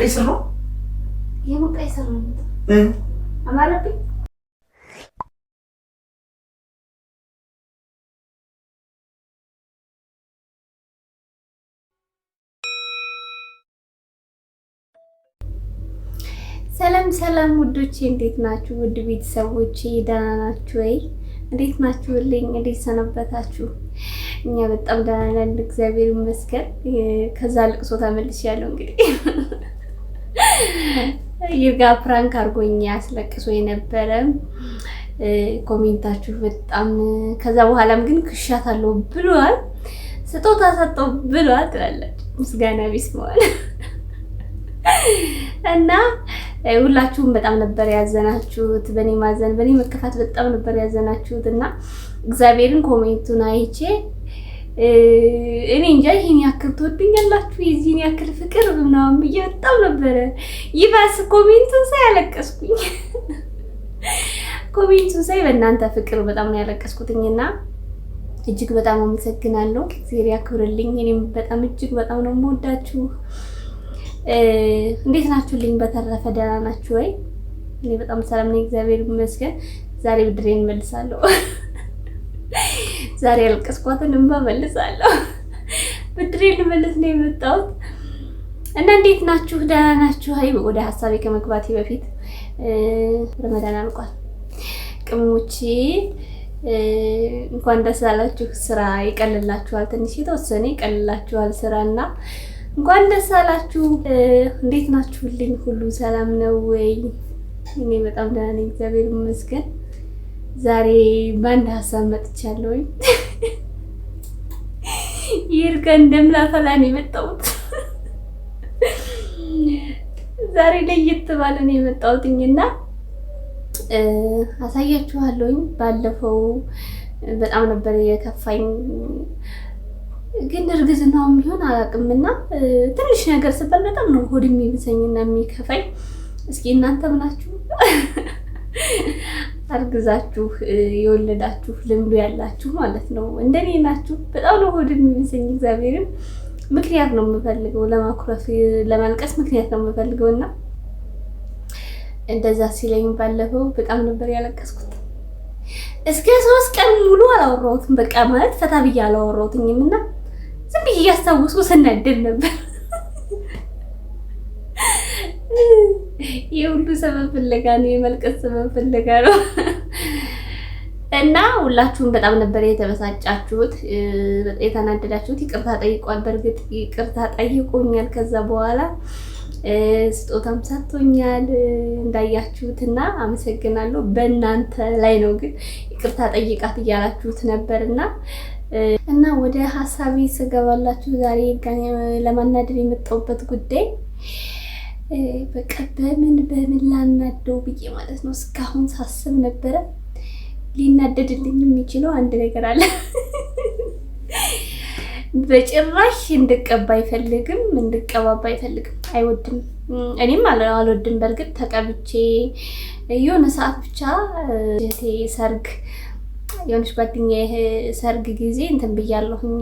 ቀይ ስር ነው። የምን ቀይ ስር ነው? አማረብኝ። ሰላም ሰላም ውዶቼ፣ እንዴት ናችሁ? ውድ ቤተሰቦቼ ደህና ናችሁ ወይ? እንዴት ናችሁልኝ? እንዴት ሰነበታችሁ? እኛ በጣም ደህና ነን፣ እግዚአብሔር ይመስገን። ከዛ ልቅሶ ተመልሻለሁ። እንግዲህ ይርጋ ፕራንክ አድርጎኝ አስለቅሶ የነበረ ኮሜንታችሁ በጣም ከዛ በኋላም ግን ክሻታለሁ ብሏል፣ ስጦታ ሰጠው ብሏል ትላላችሁ። ምስጋና ቢስ መዋል እና ሁላችሁም በጣም ነበር ያዘናችሁት። በኔ ማዘን በኔ መከፋት በጣም ነበር ያዘናችሁት እና እግዚአብሔርን ኮሜንቱን አይቼ እኔ እንጃ ይሄን ያክል ትወዱኛላችሁ የዚህን ያክል ፍቅር ምናምን ብዬ በጣም ነበረ ይባስ ኮሜንቱን ሳይ ያለቀስኩኝ። ኮሜንቱን ሳይ በእናንተ ፍቅር በጣም ነው ያለቀስኩትኝና እጅግ በጣም አመሰግናለሁ። እግዚአብሔር ያክብርልኝ። እኔም በጣም እጅግ በጣም ነው የምወዳችሁ። እንዴት ናችሁልኝ? በተረፈ ደህና ናችሁ ወይ? እኔ በጣም ሰላም ነኝ፣ እግዚአብሔር ይመስገን። ዛሬ ብድሬን መልሳለሁ። ዛሬ ያልቀስኳትን እንባ መልሳለሁ። ብድሬን ልመልስ ነው የመጣሁት እና እንዴት ናችሁ? ደህና ናችሁ? አይ ወደ ሀሳቤ ከመግባቴ በፊት ረመዳን አልቋል። ቅመሞቼ እንኳን ደስ አላችሁ። ስራ ይቀልላችኋል፣ ትንሽ የተወሰነ ይቀልላችኋል ስራና እንኳን ደስ አላችሁ። እንዴት ናችሁልኝ? ሁሉ ሰላም ነው ወይ? እኔ በጣም ደህና ነኝ፣ እግዚአብሔር ይመስገን። ዛሬ በአንድ ሀሳብ መጥቻለሁ። ይርጋ እንደምላፈላ ነው የመጣሁት። ዛሬ ለየት ባለ ነው የመጣሁትኝና አሳያችኋለሁኝ። ባለፈው በጣም ነበር የከፋኝ ግን እርግዝናው የሚሆን አላውቅምና ትንሽ ነገር ስበል በጣም ነው ሆድ የሚብሰኝና የሚከፋኝ። እስኪ እናንተም ናችሁ አርግዛችሁ የወለዳችሁ ልምዱ ያላችሁ ማለት ነው እንደኔ ናችሁ? በጣም ነው ሆድ የሚብሰኝ። እግዚአብሔርን ምክንያት ነው የምፈልገው ለማኩረፍ ለማልቀስ ምክንያት ነው የምፈልገውና እንደዛ ሲለኝ ባለፈው በጣም ነበር ያለቀስኩት። እስከ 3 ቀን ሙሉ አላወራሁትም። በቃ ማለት ፈታ ብዬ አላወራሁትኝም እና ዝም ብዬ እያስታወስኩ ስናደድ ነበር። የሁሉ ሰበብ ፍለጋ ነው፣ የመልቀስ ሰበብ ፍለጋ ነው። እና ሁላችሁም በጣም ነበር የተበሳጫችሁት፣ የተናደዳችሁት። ይቅርታ ጠይቋል። በእርግጥ ይቅርታ ጠይቆኛል። ከዛ በኋላ ስጦታም ሰጥቶኛል እንዳያችሁትና አመሰግናለሁ። በእናንተ ላይ ነው ግን ይቅርታ ጠይቃት እያላችሁት ነበርና እና ወደ ሀሳቤ ስገባላችሁ ዛሬ ለማናደድ የመጣሁበት ጉዳይ በቃ በምን ላናደው ብዬ ማለት ነው እስካሁን ሳስብ ነበረ። ሊናደድልኝ የሚችለው አንድ ነገር አለ። በጭራሽ እንድቀባ አይፈልግም፣ እንድቀባባ አይፈልግም፣ አይወድም። እኔም አልወድም። በእርግጥ ተቀብቼ የሆነ ሰዓት ብቻ ሰርግ የሆነች ጓደኛዬ ሰርግ ጊዜ እንትን ብያለሁኝ።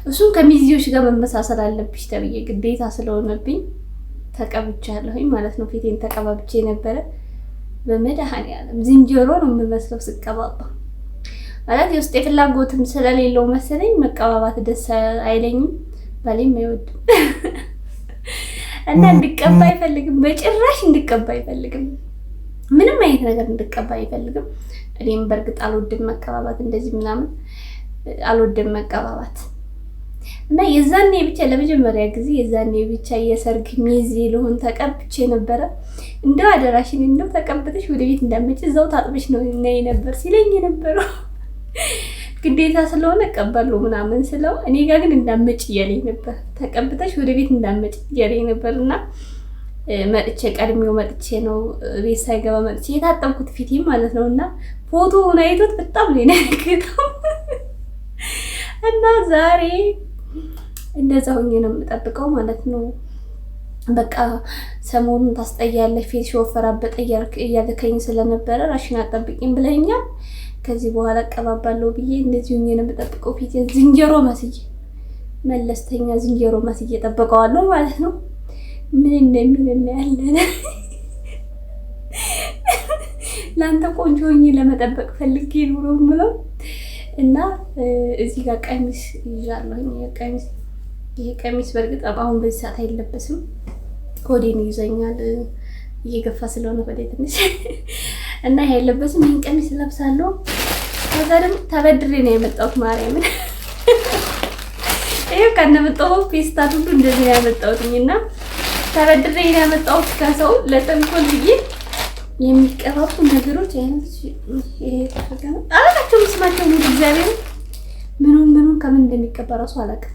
እሱም ከሚዜዎች ጋር መመሳሰል አለብሽ ተብዬ ግዴታ ስለሆነብኝ ተቀብቻለሁኝ ማለት ነው። ፊቴን ተቀባብቼ ነበረ። በመድኃኒዓለም ዝንጀሮ ነው የምመስለው ስቀባባ። ማለት የውስጥ የፍላጎትም ስለሌለው መሰለኝ መቀባባት ደስ አይለኝም። ባሌም አይወድም እና እንድቀባ አይፈልግም። በጭራሽ እንድቀባ አይፈልግም። ምንም አይነት ነገር እንድቀባ አይፈልግም። እኔም በእርግጥ አልወድም መቀባባት፣ እንደዚህ ምናምን አልወድም መቀባባት እና የዛኔ ብቻ ለመጀመሪያ ጊዜ የዛኔ ብቻ የሰርግ ሚዜ ልሆን ተቀብቼ ነበረ። እንደው አደራሽን እንደው ተቀብተሽ ወደ ቤት እንዳመጭ እዛው ታጥበሽ ነው ነይ ነበር ሲለኝ የነበረው። ግዴታ ስለሆነ እቀባለሁ ምናምን ስለው እኔ ጋር ግን እንዳመጭ እያለኝ ነበር። ተቀብተሽ ወደ ቤት እንዳመጭ እያለኝ ነበርና መጥቼ ቀድሜው መጥቼ ነው ቤት ሳይገባ መጥቼ የታጠብኩት ፊቴ ማለት ነውና ፎቶውን አይቶት በጣም ነው የነገረው። እና ዛሬ እንደዛ ሆኜ ነው የምጠብቀው ማለት ነው። በቃ ሰሞኑን ታስጠያለሽ ፊት ወፈራበጠ እያልከኝ ስለነበረ ራሽን አጠብቂኝ ብለኛል። ከዚህ በኋላ እቀባባለሁ ብዬ እንደዚህ ሆኜ ነው የምጠብቀው። ፊቴን ዝንጀሮ መስዬ መለስተኛ ዝንጀሮ መስዬ ጠብቀዋለሁ ማለት ነው። ምን እንደሚል እናያለን። ለአንተ ቆንጆ ሆኜ ለመጠበቅ ፈልጌ ነው የምለው እና እዚህ ጋር ቀሚስ ይዣለሁ። ይሄ ቀሚስ በእርግጥ አሁን በዚህ ሰዓት አይለበስም። ሆዴን ይዘኛል እየገፋ ስለሆነ ወደ ትንሽ እና ይሄ አይለበስም። ይሄን ቀሚስ ለብሳለሁ። ከዛ ደግሞ ተበድሬ ነው የመጣሁት ማርያምን። ይሄው ከነመጣሁ ፌስታል ሁሉ እንደዚህ ነው ያመጣሁትና ተበድሬ ነው ያመጣሁት ከሰው ለተንኮል ብዬ የሚቀባቡ ነገሮች አይነት ይሄ ተፈገነ አላችሁ መስማቸው ነው። እግዚአብሔር ምኑን ከምን እንደሚቀባ ራሱ አላውቅም።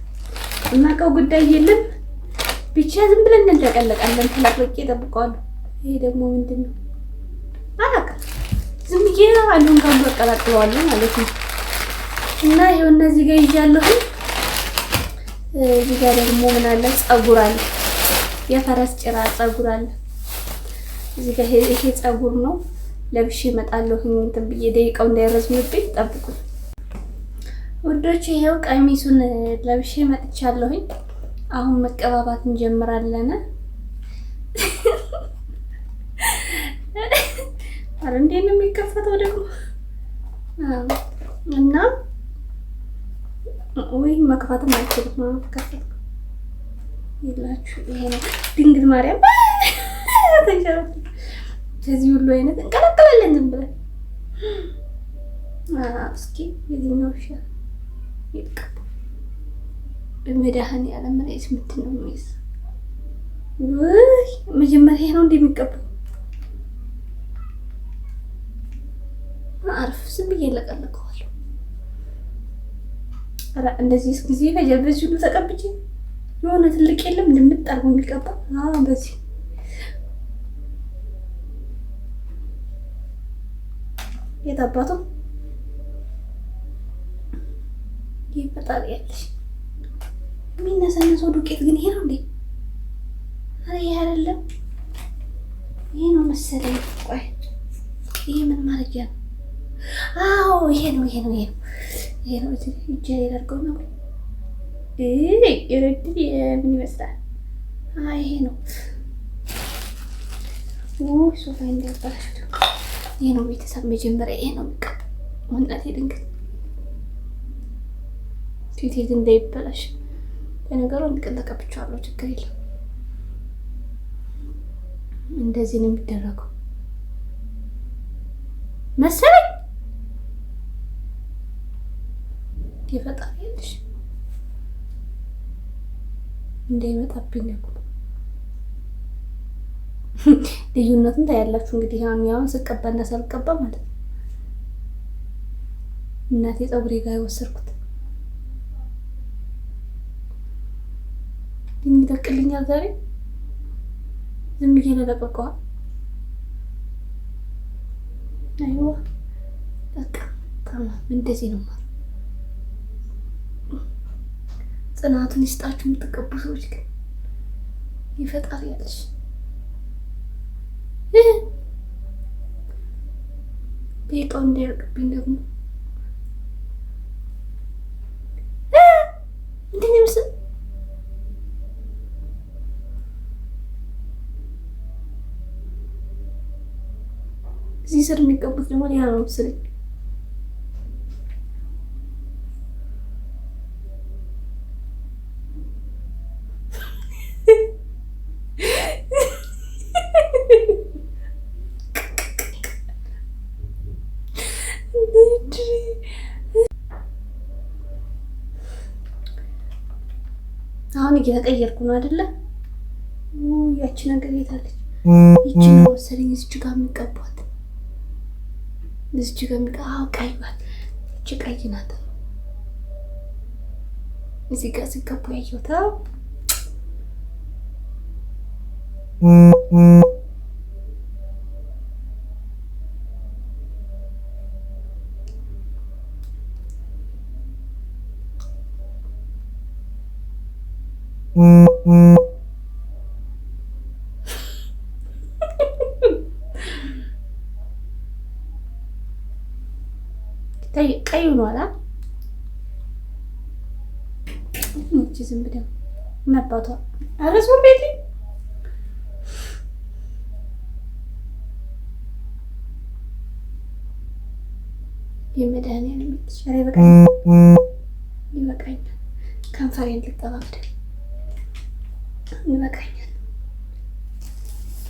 እናቀው ጉዳይ የለም ብቻ ዝም ብለን እንደቀለቃለን። ተላቅቄ እጠብቀዋለሁ። ይሄ ደግሞ ምንድነው አላውቅም። ዝም ብዬ አንዱን ካንዱ አቀላቅለዋለሁ ማለት ነው። እና ይሄው እነዚህ ጋር ይያለሁ። እዚህ ጋር ደግሞ ምን አለ? ፀጉር አለ። የፈረስ ጭራ ፀጉር አለ። እዚህ ጋር ይሄ ፀጉር ነው። ለብሼ እመጣለሁ። እንትን ብዬ ደቂቃው እንዳይረዝምብኝ ጠብቁ ውዶች። ይሄው ቀሚሱን ለብሼ መጥቻለሁ። አሁን መቀባባት እንጀምራለን። አረ እንዴት ነው የሚከፈተው ደግሞ? እና ወይ መክፈትም አልችልም። ከፈት ይላችሁ ይሄ ነው ድንግል ማርያም ተንሸራፍ። ከዚህ ሁሉ አይነት እንቀላቀላለን ዝም ብለን። እስኪ የዚህኛው ይሻል ይልቀጥ በመድኃኒዓለም መሬት ምንድን ነው የሚይዝ? ወይ መጀመሪያ ነው እንደሚቀበው አርፍ ዝም ብዬ እለቀለቀዋለሁ። ኧረ እንደዚህ ጊዜ በዚህ ሁሉ ተቀብቼ የሆነ ትልቅ የለም እንደምጣርጎ የሚቀባ በዚህ የታባቱ ይፈጣሪ ያለሽ የሚነሰነሰው ዱቄት ግን ይሄ ነው እንዴ? አረ ይሄ አይደለም፣ ይሄ ነው መሰለኝ። ቆይ ይሄ ምን ማድረጊያ ነው? አዎ ይሄ ነው። እጄ ያደርገው ነው። ይረድ ምን ይመስላል? ይሄ ነው። ሶፋ እንዳይባላሽ ይሄ ነው። ቤተሰብ መጀመሪያ ይሄ ነው የሚቀባው። እናቴ ድንገት ፊቴ እንዳይበላሽ በነገሩ እንቅል ተቀብቻለሁ። ችግር የለም። እንደዚህ ነው የሚደረገው መሰለኝ። ይፈጣሪ ያለሽ እንዳይመጣብኝ ነው። ልዩነቱን ታያላችሁ እንግዲህ። አሁን ስቀባና ሳልቀባ ማለት ነው። እናቴ ፀጉሬ ጋር የወሰድኩት ይደቅልኛል ዛሬ ዝም ብዬ ለቀቀዋ። አይዋ በቃ ተማም እንደዚህ ነው ማለት። ጽናቱን ይስጣችሁ የምትቀቡ ሰዎች ግን ይፈጣሪ ያለሽ ቤቃው እንዳይርቅብኝ ደግሞ እንዴት ይመስል እዚህ ስር የሚቀቡት ደግሞ ሌላ ነው መሰለኝ። አሁን እየተቀየርኩ ነው አይደለ? ያቺ ነገር የታለች? ይቺ ነው መሰለኝ እዚች ጋር የሚቀቧት። እዚች ጋር የሚቀባው ቀይዋል። ይቺ ቀይ ናት። እዚህ ጋር ሲቀቡ ያየሁት ቀይ ሆኗል። እቺ ዝም ብለው መባቷ አረሱ ቤት የመድኃኒዓለም ሻሬ ይበቃኛል። ከንፈሬን ልቀባብድ ይበቃኛል።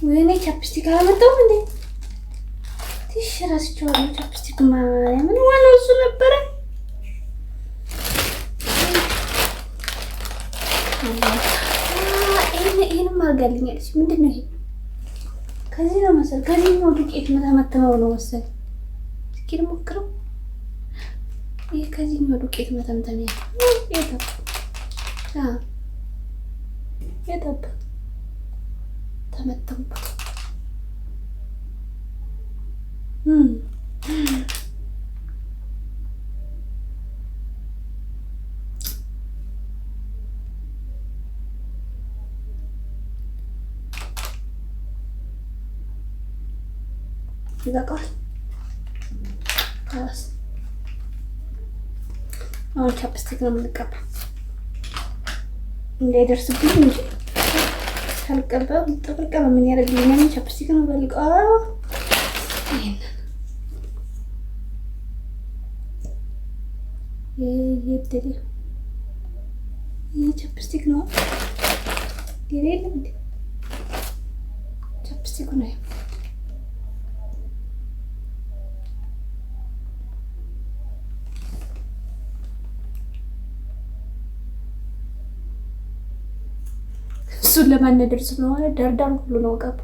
ወይኔ ቻፕስቲክ አላመጣሁም እንዴ? ትሽ እረስቸዋለሁ። ቻፕስቲክ ማርያምን ዋናው እሱ ነበረ። ይሄንም አድርጋልኛለች። ምንድን ነው ይሄ? ከዚህ ነው መሰል ከዚህኛው ዱቄት መተመተመው ነው መሰል። እስኪ ልሞክረው። ይሄ ከዚህኛው ዱቄት መተምተሚያ የጠባ ተመተምኩት። ይበቃል። አሁን ቻፕስቲክ ነው የምንቀባ እንዳይደርስብኝ እንጂ ካልቀባ ጥቅልቀባ ምን ያደርግልኛል? ቻፕስቲክ ነው በልቃ። ይሄ ቻፕስቲክ ነው። የለም እንዴ ቻፕስቲክ ነው። እሱን ለማነደር ስለሆነ ዳርዳር ሁሉ ነው ቀባ።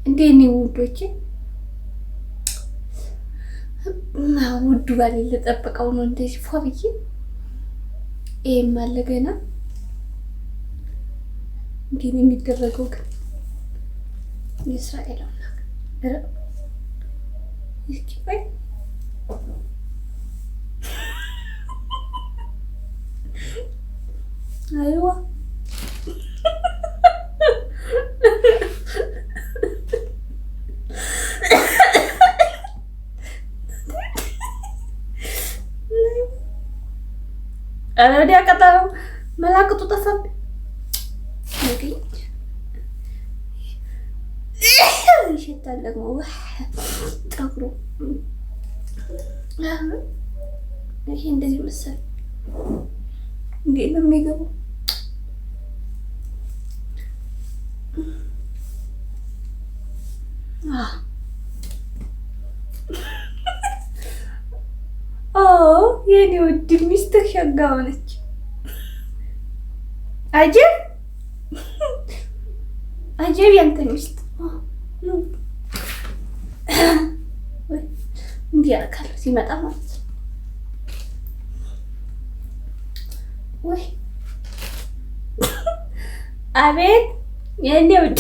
እንዴት ነው ውዶቼ? ውዱ ባሌ ልጠብቀው ነው እንደዚህ ፏ ብዬ። ይሄም አለ ገና እንዴት ነው የሚደረገው ግን? የእስራኤል አምላክ እስኪ ቆይ አይዋ أنا بدي أقطع ملاقط وتصب لكن شتى لقمة تقرو الحين እንደዚህ መሰል እንዴት ነው የሚገባው? የኔ ውድ ሚስትህ ሸጋ ሆነች። አጀብ አጀብ ያንተ ሚስት እንዲህ ያደርጋል ሲመጣ ማለት ነው። ወይ አቤት የኔ ውድ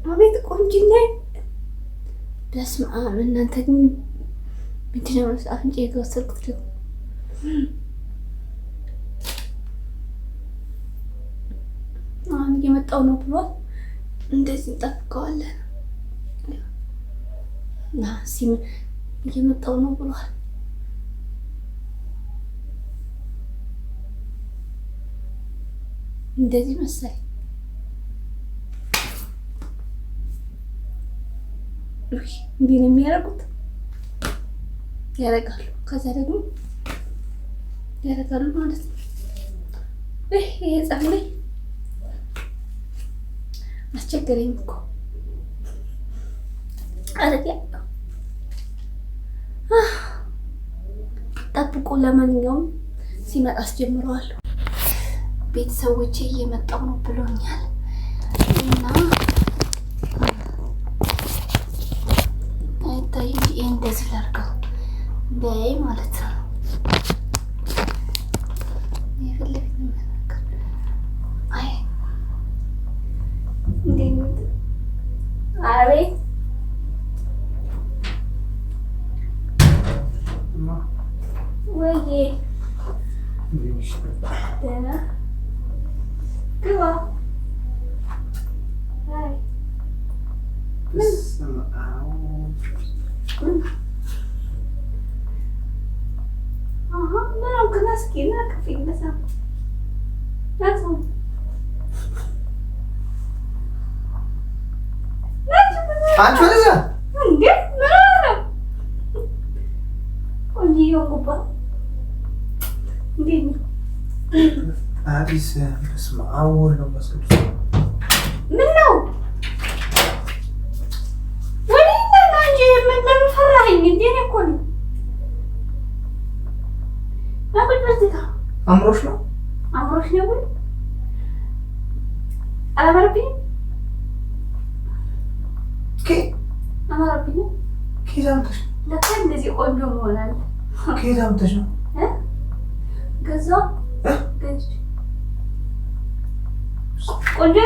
አቤት ቆንጅና በስመ አብ። እናንተ ግን ምንድን ነው አፍንጫ የተወሰድኩት ደግሞ አሁን እየመጣው ነው ብሏል። እንደዚህ እንጠብቀዋለን። ሲም እየመጣው ነው ብሏል። እንደዚህ መሰለኝ እንዲህ ነው የሚያደርጉት። ያደርጋሉ ከዛ ደግሞ ያደርጋሉ ማለት ነው። ይሄ ፀጉሬ አስቸገረኝ እኮ አረጋ ጠብቁ። ለማንኛውም ሲመጣ አስጀምረዋለሁ። ቤተሰቦቼ እየመጣው ነው ብሎኛል እና እንደዚህ ላድርገው በይ ማለት ነው። አቤት ደህና ግባ። አይ ምን ምን እስኪ ና ክፍል ነሳ አንቺ ወደዛ እንዴ ምን ነው ቆንጆ ጉባ እንዴ አዲስ በስመ አብ ወወልድ ወመንፈስ ቅዱስ ምን ነው ወዲና እንጂ ምን ፈራኸኝ እንዴ ነው እኮ ነው አቁጭ በዚህ አምሮሽ ነው ወይ አላማረብኝም አማረብኝም ከየት አምጥተሽ ለካ እንደዚህ ቆንጆ መሆን አለ ከየት አምጥተሽ ነው ገዛው ገዝቼ ቆንጆ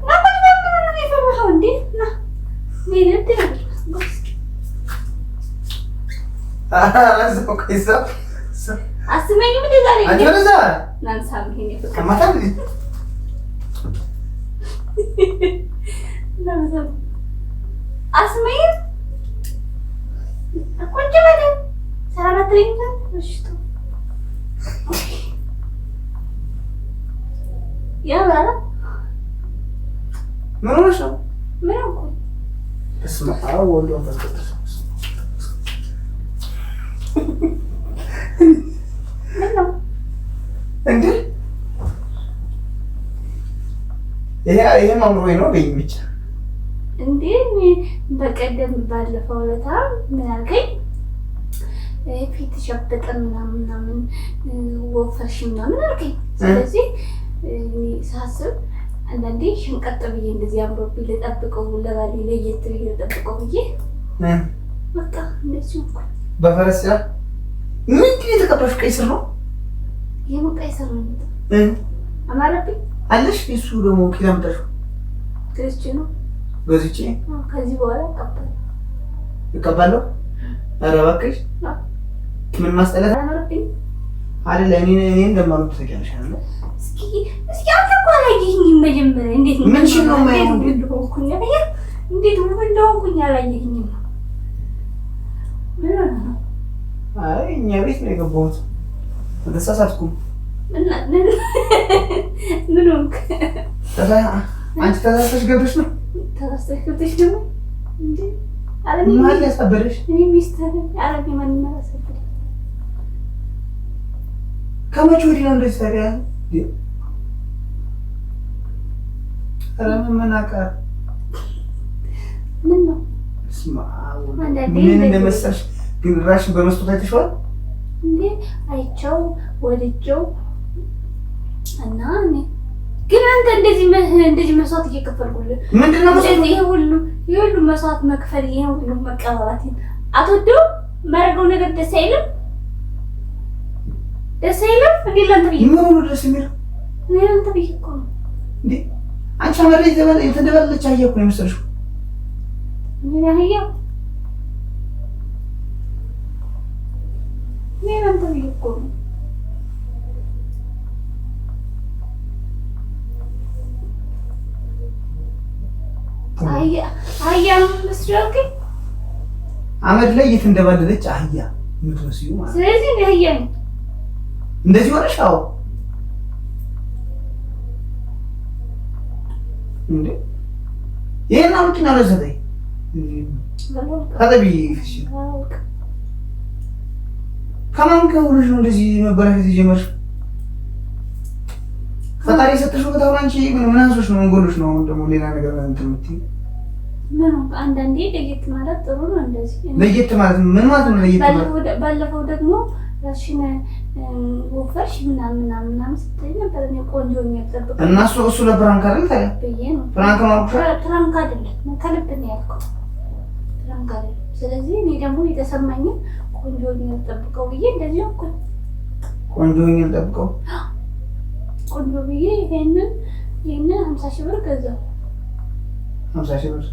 ና ቁጭ በል ነው የፈራኸው እንዴ ና ምን እንትን አስመኝም እንደ ዛሬ አንቺ ወደዛ ናንሳም ይሄን ከማታ ናንሳም አስመኝም ቁጭ በል ሰላም አትለኝም እሽቶ ያውራራ ምን ሆነሽ ነው ምን እኮ በስመ አብ ወወልድ ወመንፈስ ቅዱስ እንዴ ይሄ ማምሮኝ ነው በይኝ ብቻ እንዴ በቀደም ባለፈው ዕለት ምን አልከኝ ፊት ሸበጠ ምናምን ወፈርሽ ምናምን አልከኝ ስለዚህ እኔ ሳስብ አንዳንዴ ሽንቀጥ ብዬ እንደዚህ አምሮብኝ ልጠብቀው ለባሌ ለየት ብዬ ልጠብቀው ብዬ በቃ እንደዚህ እኮ በፈረስ ያ ምንድን የተቀባሽ ቀይ ስር ነው የምን ቀይ ስር ነው አማረብኝ አለሽ እሱ ደግሞ ኪሎሜትር ገዝቼ ነው ገዝቼ ከዚህ በኋላ እቀባለሁ ኧረ እባክሽ ምን ማስጠላት አማረብኝ አይደለ እኔ እንደማሉ ተቀያለሽ አይደል እስኪ አንተ እኮ አላየኸኝም መጀመሪያ እንዴት ነው ምን ነው ማየው እንዴት እንደሆንኩኝ አላየኸኝም ምን ነው አይ እኛ ቤት ነው የገባሁት ተሳሳትኩም ምን ሆንክ አንቺ ተሳስተሽ ገብተሽ ነው እንዴ አረብ ማን ያሳበደሽ እኔ ሚስተር አረብ ማን ያሳበደ ከመቼ ወዲህ ነው እንደዚህ ታዲያ ኧረ ምን አውቃለሁ ምን ነው ምን እንደመሰልሽ ግን ራስሽን በመስጠት አይተሽዋል እንዴ አይቼው ወድጄው እና እኔ ግን አንተ እንደዚህ መስዋዕት እየከፈልኩልህ ምንድነው መስዋዕት ይሄ ሁሉ መስዋዕት መክፈል ይሄ ሁሉ መቀባባት አትወደውም ማረገው ነገር ደስ አይልም እንዴ ላንተ ብዬ ምን ነው ደስ የሚለው እኔ ላንተ ብዬ እኮ ነው እንዴ አንቺ አመሬ የተደበለች አህያ እኮ ነው የመሰልሽው ምን አህያ ምን አንተ ብዬ እኮ ነው አህያ መስሎክ አመድ ላይ የተንደባለለች አህያ የምትመስዩ ማለት ስለዚህ እኔ አህያ ነኝ እንደዚህ ሆነሽ አዎ እንዴ ይሄን አውቂና ለዘጠኝ ከጠቢ ከማን ጋር ሆነሽ ነው እንደዚህ መበላሸት የጀመርሽ? ፈጣሪ የሰጠሽው በታው አንቺ ምን አንሶሽ ነው እንጎሎሽ ነው ደግሞ ሌላ ነገር እንትን የምትይው ምን አንዳንዴ ለየት ማለት ጥሩ ነው እንደዚህ ለየት ማለት ምን ማለት ነው ለየት ማለት ባለፈው ደግሞ ራስሽን ወፈርሽ ምናምን ስትይ ነበር እኔ ቆንጆ የሚያጠብቅ እና እሱ ለፕራንክ አይደል ታዲያ ብዬ ነው ፕራንክ ነው ፕራንክ አይደለም ከልብ ነው ያልከው ፕራንክ አይደለም ስለዚህ እኔ ደግሞ የተሰማኝ ቆንጆ የሚያጠብቀው ብዬ እንደዚህ እኮ ቆንጆ የሚያጠብቀው ቆንጆ ብዬ ይሄንን 50,000 ብር ገዛው 50,000 ብር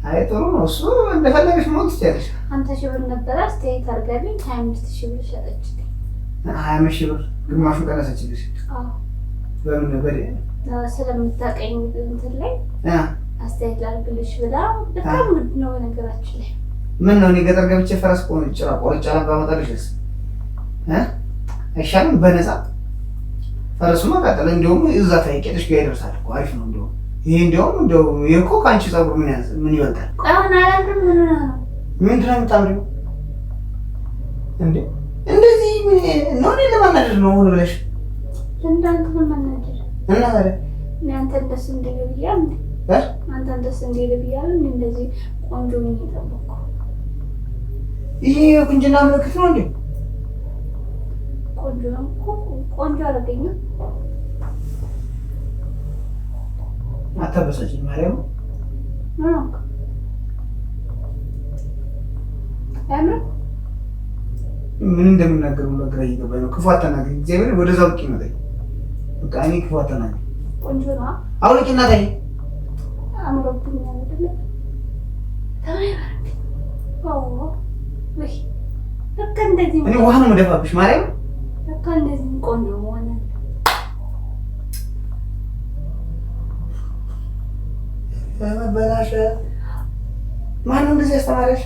አይ ጥሩ ነው እሱ እንደፈለገሽ መሆን ትችያለሽ። 50 ሺህ ብር ነበረ አስተያየት አድርጋልኝ 25 ሺህ ብር ሸጠችልኝ። 25 ሺህ ብር ግማሹን ቀነሰችልሽ? አዎ። በምን ነበር? ስለምታውቀኝ እንትን ላይ አስተያየት ላድርግልሽ ብላ በጣም ውድ ነው ነገራችን ላይ። ምን ነው እኔ ገጠር ገብቼ ፈረስ ቆርጬ ባመጣልሽስ አይሻልም? በነፃ ፈረሱማ ቀጥለ እንዲሁም እዛ ታይቄጥሽ ጋር ይደርሳል እኮ አሪፍ ነው። እንዲሁም ይሄ እንዲሁም ይሄ እኮ ከአንቺ ፀጉር ምን ይበልጣል? አሁን አላልኩም። ምንድን ነው የምታምሪው እንዴ? እንደዚህ ነው ለማናደድ ነው ሆነ ብለሽ እንዳንተ ለማናደድ እና ታዲያ እናንተ ደስ እንዲል ብያለሁ አንተ ደስ እንዲል ብያለሁ። እንደዚህ ቆንጆ ነው የጠበቅኩ። ይሄ ቁንጅና ምልክት ነው እንዴ? ቆንጆ ነው እኮ ቆንጆ አደረገኝ። አታበሳጭኝ ማርያም። ምን እንደምናገር ነው ግራ እየገባኝ ነው። ክፉ አታናግሪኝ። እግዚአብሔር ወደዛው ልቅ ይመጣኝ። በቃ እኔ ክፉ አታናግሪኝ። ቆንጆ ነው አውልቂና ታይ አምሮብኛል አይደለ? ወይ በቃ እንደዚህ እኔ ውሃ ነው የምደፋብሽ ማርያም። በቃ እንደዚህ ቆንጆ መሆን በላሽ። ማነው እንደዚህ ያስተማረሽ?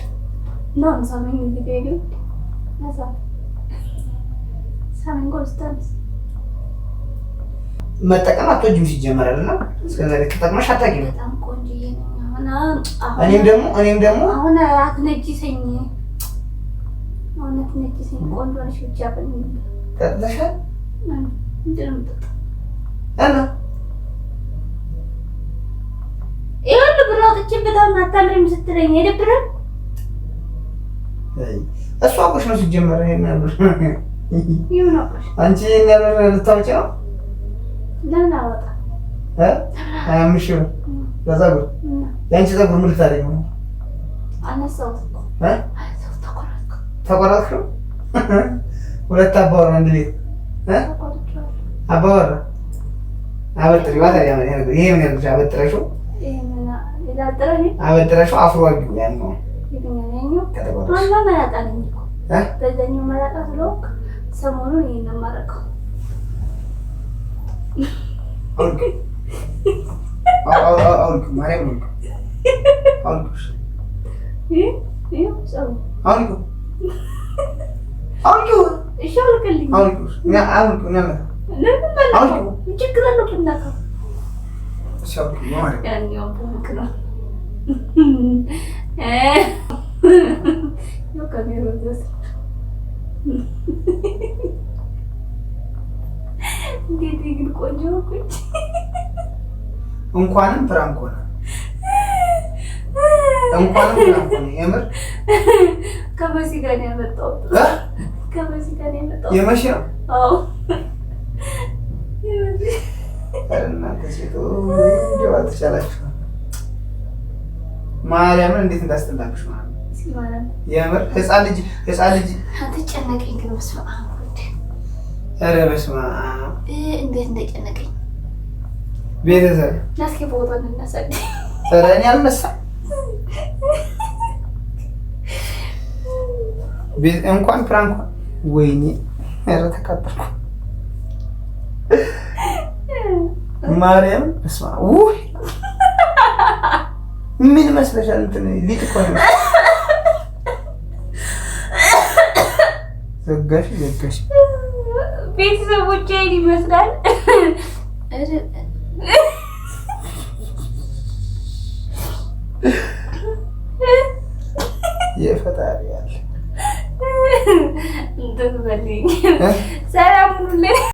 ነው ሳመኝ ቪዲዮ ነሳ ሳመኝ ኮንስታንስ መጠቀም አትወጂም ሲጀመር አይደለም። እስከዛሬ ተጠቅመሽ አታውቂም። በጣም ቆንጆዬ ነው። እኔም ደግሞ አሁን አትነጂሰኝ። አሁን አትነጂሰኝ። ቆንጆ ነሽ ብቻ በል ጠጥተሻል? ምንድን ነው የምጠጣው? እና ይኸውልህ ብር አውጥቼበት አሁን አታምሪም ስትለኝ አይደብርም? እሷ አውቆሽ ነው ሲጀመር። ይሄን ነበር ይሁን አውቆሽ አንቺ ይሄን ነበር ልታወጪ ነው? ለምን አወጣ 25 ሺህ ብር ለፀጉር። የአንቺ ፀጉር ምን ልታደርጊ ነው? አነሳሁት እኮ ተቆረጥኩ። ሁለት አባወራ አንድ ቤት አባወራ አበጥሪዋ። ታዲያ ይሄ ምን ያልኩሽ? አበጥረሽው አበጥረሽው አፍሮ አድርጊው። ያን ነው በዛኛው መላጣ ስለሆንክ ሰሞኑን ይሄን ነው የማደርገው። አውልቅ ማርያም አውልቅ። እሺ አውልቅልኝ። ችግር አለው ብናካ እንዴት ግን ቆንጆ ቁጭ እንኳንም ፍራንክ ሆነ። እንኳንም ፍራንክ ሆነ። የምር ከመሲ ጋር ነው ያመጣሁት። ከመሲ ጋር ነው ያመጣሁት። የመሲ ነው? አዎ እናንተ ሴቶች እንደው አትቻላችሁ። ማርያምን እንዴት እንዳስጠላብሽ ማለት ነው። የምር ህፃን ልጅ አትጨነቀኝ ግን በስመ አብ ወልድ። ኧረ በስመ አብ እንዴት እንደጨነቀኝ ቤተሰብ ናስኪ ፎቶ እንነሳለን። ኧረ እኔ አልነሳም። እንኳን ፕራንክ ወይኔ ኧረ ተቃጠልኩ ማርያም በስመ አብ። ውይ ምን መስለሻል? እንትን ሊጥ እኮ ነው። ዘጋሽ ቤተሰቦቼ ይመስላል። የፈጣሪ ያለ እንትን በልኝ ሰላም ሁሉ